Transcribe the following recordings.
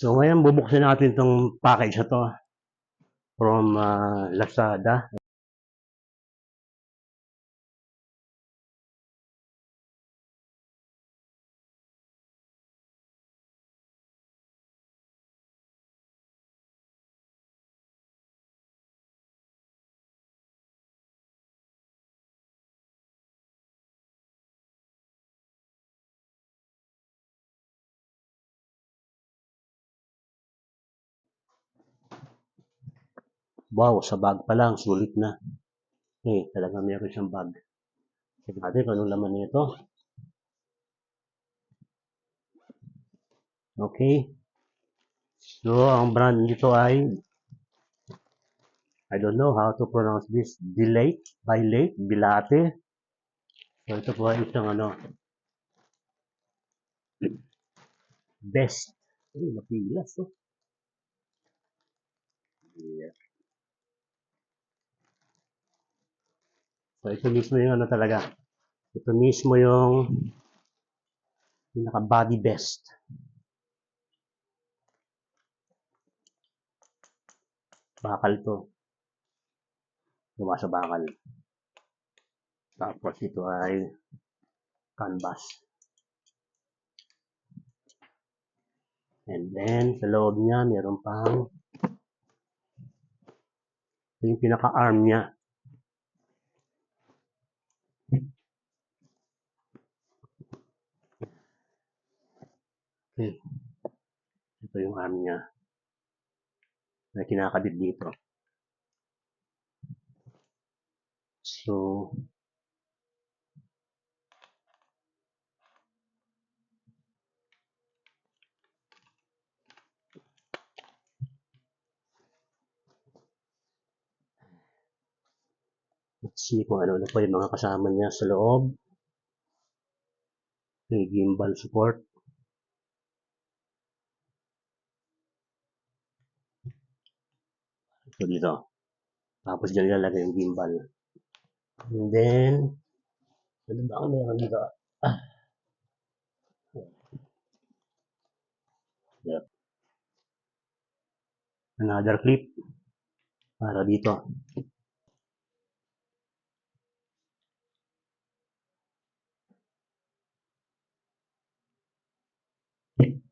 So ngayon bubuksan natin itong package na to from Lazada. Wow, sa bag pa lang, sulit na. Talaga meron siyang bag. Tignan natin kung anong laman nito. Okay. So, ang brand nito ay, I don't know how to pronounce this, Bilate. So, ito po ay isang best. Napilas, oh. Yeah. So, ito mismo yung talaga. Ito mismo yung pinaka-body best. Bakal to. Gawa sa bakal. Tapos ito ay canvas. And then, sa loob niya, meron pang yung pinaka-arm niya. Okay. Ito yung arm niya na kinakabit dito. So, let's see kung ano pa yung mga kasama niya sa loob. May gimbal support. Ito dito. Tapos dyan ilalagay yung gimbal. And then, ano ba ang meron dito? Yep. Another clip para dito.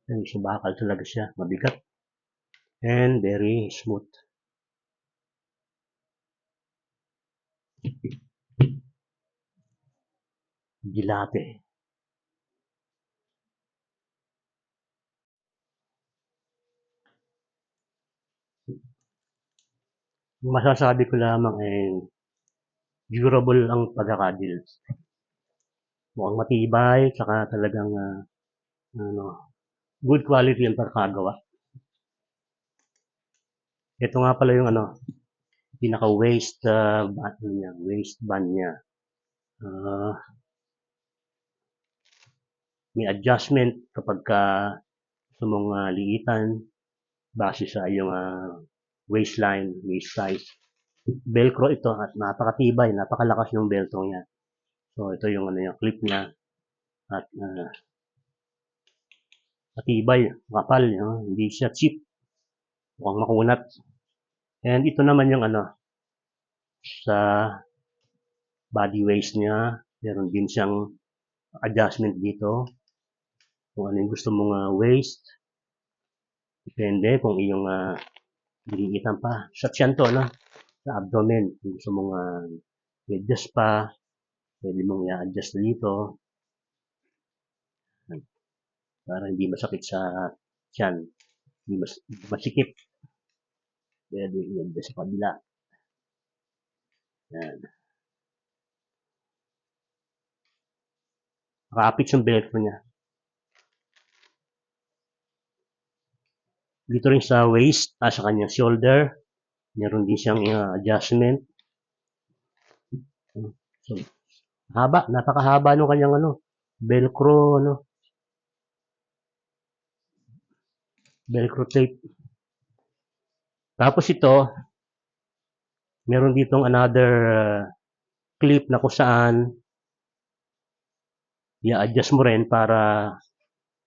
Ay, subakal talaga siya. Mabigat. And very smooth. Bilate. Masasabi ko lamang ay durable ang pagkakadil. Mukhang matibay, saka talagang good quality ang pagkagawa. Ito nga pala yung pinaka waistband niya. May adjustment kapag gusto mong liitan base sa iyong waistline, waist size. Velcro ito at napakatibay, napakalakas ng beltong niya. So ito yung yung clip niya at matibay, kapal, hindi siya cheap. Mukhang makunat. And ito naman yung sa body waist niya, meron din siyang adjustment dito. Kung ano yung gusto mong waist. Depende kung iyong iliitan pa. Sa tiyan to, sa abdomen. Kung gusto mong i-adjust pa, pwede mong i-adjust dito. Para hindi masakit sa tiyan. Hindi masikip. Pwede i-adjust sa kabila. Yan. Nakapit yung velcro niya. Dito rin sa waist, sa kanyang shoulder, meron din siyang adjustment. So, haba, napakahaba ng kanyang velcro, velcro tape. Tapos ito, meron ditong another clip na kung saan i-adjust mo rin para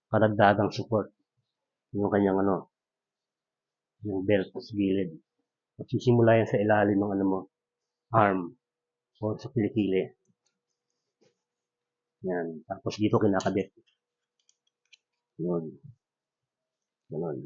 karagdagang support yung kanyang Yung belt sa gilid. Magsisimula yan sa ilalim ng ano mo, arm o sa kilikili. Yan. Tapos dito kinakabit. Yun. Ganun.